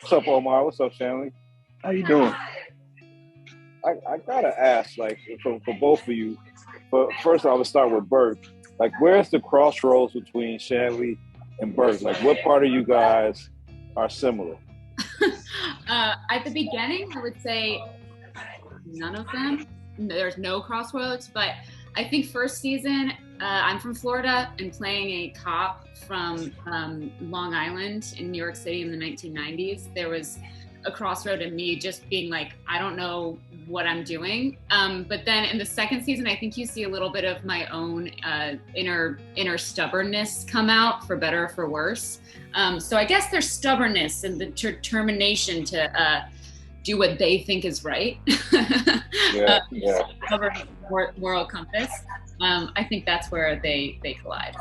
What's up, Omar? What's up, Shanley? How you doing? I gotta ask, like, for both of you. But first, I would start with Burke. Like, where's the crossroads between Shanley and Burke? Like, what part of you guys are similar? At the beginning, I would say none of them. There's no crossroads, but I think first season, I'm from Florida and playing a cop from Long Island in New York City in the 1990s. There was a crossroad in me just being like, I don't know what I'm doing. But then in the second season, I think you see a little bit of my own inner stubbornness come out, for better or for worse. So I guess there's stubbornness and the determination to do what they think is right. Yeah. Stubborn moral compass. I think that's where they collide.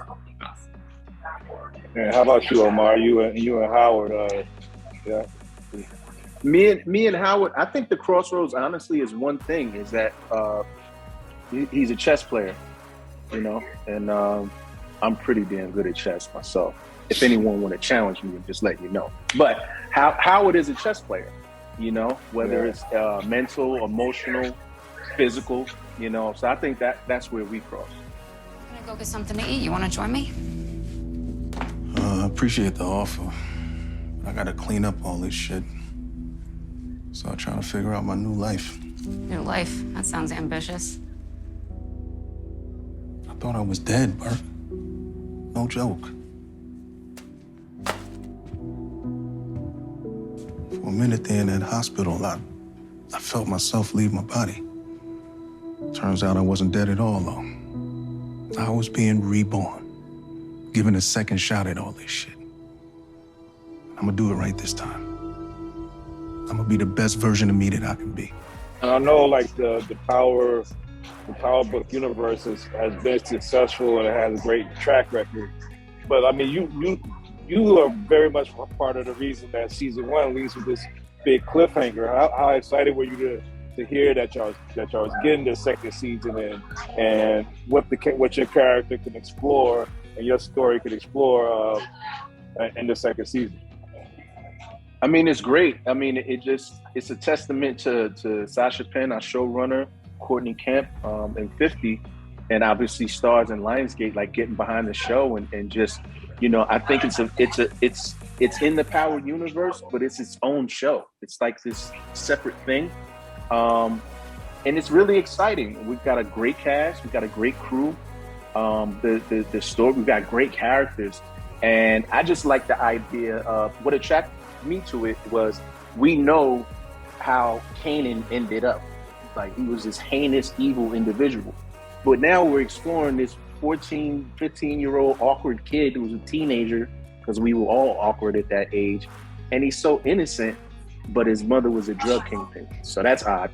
And how about you, Omar? You and Howard. Yeah. Me and Howard, I think the crossroads honestly is one thing, is that he's a chess player, you know, and I'm pretty damn good at chess myself. If anyone want to challenge me, just let you know. But Howard is a chess player, you know, whether it's mental, emotional, physical, you know. So I think that's where we cross. I'm gonna go get something to eat. You want to join me? I appreciate the offer. I gotta clean up all this shit. So I'm trying to figure out my new life. New life? That sounds ambitious. I thought I was dead, Burke. No joke. For a minute there in that hospital, I felt myself leave my body. Turns out I wasn't dead at all, though. I was being reborn, given a second shot at all this shit. I'm gonna do it right this time. I'm gonna be the best version of me that I can be. And I know, like, the power book universe has been successful and it has a great track record. But I mean, you are very much part of the reason that season 1 leads with this big cliffhanger. How excited were you to hear that y'all was getting the second season and what your character can explore and your story could explore in the second season? I mean, it's great. I mean, it's a testament to Sasha Penn, our showrunner, Courtney Kemp, and 50, and obviously stars in Lionsgate, like getting behind the show and just, you know, I think it's in the Power universe, but it's its own show. It's like this separate thing, and it's really exciting. We've got a great cast, we've got a great crew, the story, we've got great characters, and I just like the idea of what attracted me to it was, we know how Kanan ended up. Like, he was this heinous, evil individual. But now we're exploring this 14, 15-year-old awkward kid who was a teenager, because we were all awkward at that age. And he's so innocent, but his mother was a drug kingpin. So that's odd.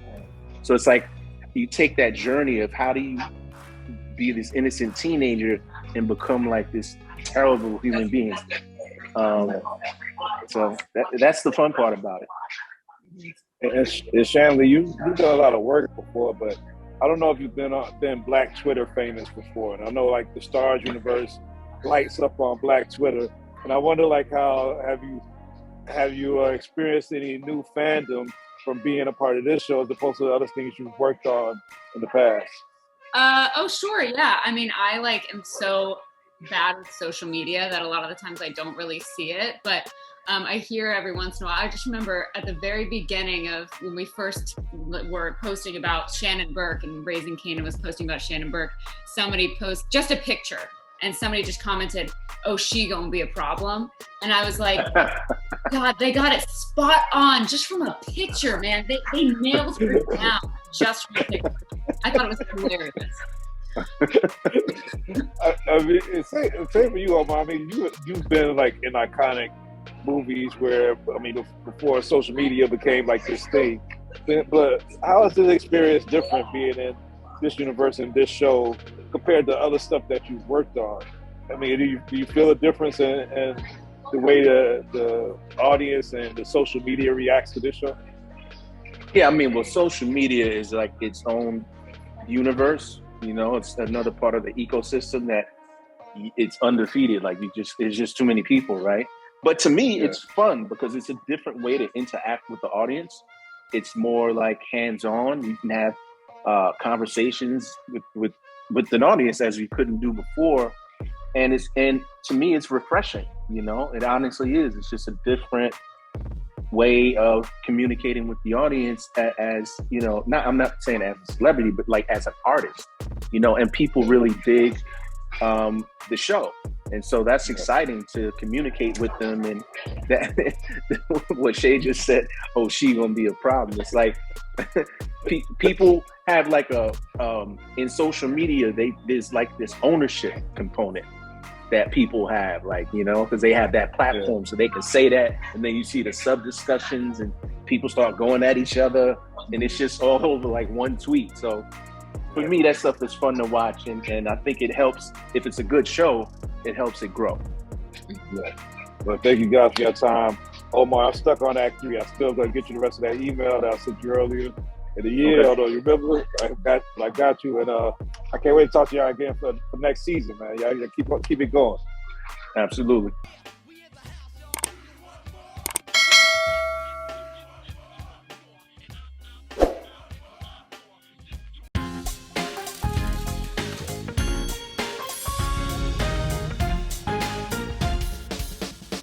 So it's like, you take that journey of how do you be this innocent teenager and become like this terrible human being. So that's the fun part about it. And Shanley, you've done a lot of work before, but I don't know if you've been Black Twitter famous before. And I know, like, the Stars universe lights up on Black Twitter, and I wonder, like, how have you experienced any new fandom from being a part of this show as opposed to the other things you've worked on in the past? Oh, sure, yeah. I mean, I am so bad with social media that a lot of the times I don't really see it, but I hear every once in a while. I just remember at the very beginning of when we first were posting about Shannon Burke, and Raising Kanan was posting about Shannon Burke, somebody posted just a picture and somebody just commented, "Oh, she gonna be a problem." And I was like, God, they got it spot on just from a picture, man. They nailed her down just from a picture. I thought it was hilarious. I mean, same for you, Omar. I mean, you've been, like, in iconic movies where, I mean, before social media became like this thing. But how is this experience different being in this universe and this show compared to other stuff that you've worked on? I mean, do you feel a difference in the way the audience and the social media reacts to this show? Yeah, I mean, well, social media is like its own universe. You know, it's another part of the ecosystem that it's undefeated. Like, it's just too many people, right? But to me, it's fun because it's a different way to interact with the audience. It's more like hands-on. You can have conversations with an audience as you couldn't do before, and to me, it's refreshing. You know, it honestly is. It's just a different way of communicating with the audience as you know. I'm not saying as a celebrity, but like as an artist, you know. And people really dig the show. And so that's exciting to communicate with them. And that what Shay just said, oh, she gonna be a problem. It's like people have like in social media, there's like this ownership component that people have, like, you know, because they have that platform so they can say that. And then you see the sub discussions and people start going at each other and it's just all over like one tweet. So for me, that stuff is fun to watch, and I think it helps. If it's a good show, it helps it grow. Yeah. Well, thank you guys for your time. Omar, I'm stuck on Act 3. I'm still going to get you the rest of that email that I sent you earlier in the year. Okay. Although you remember, I got you, and I can't wait to talk to y'all again for next season, man. Y'all keep it going. Absolutely.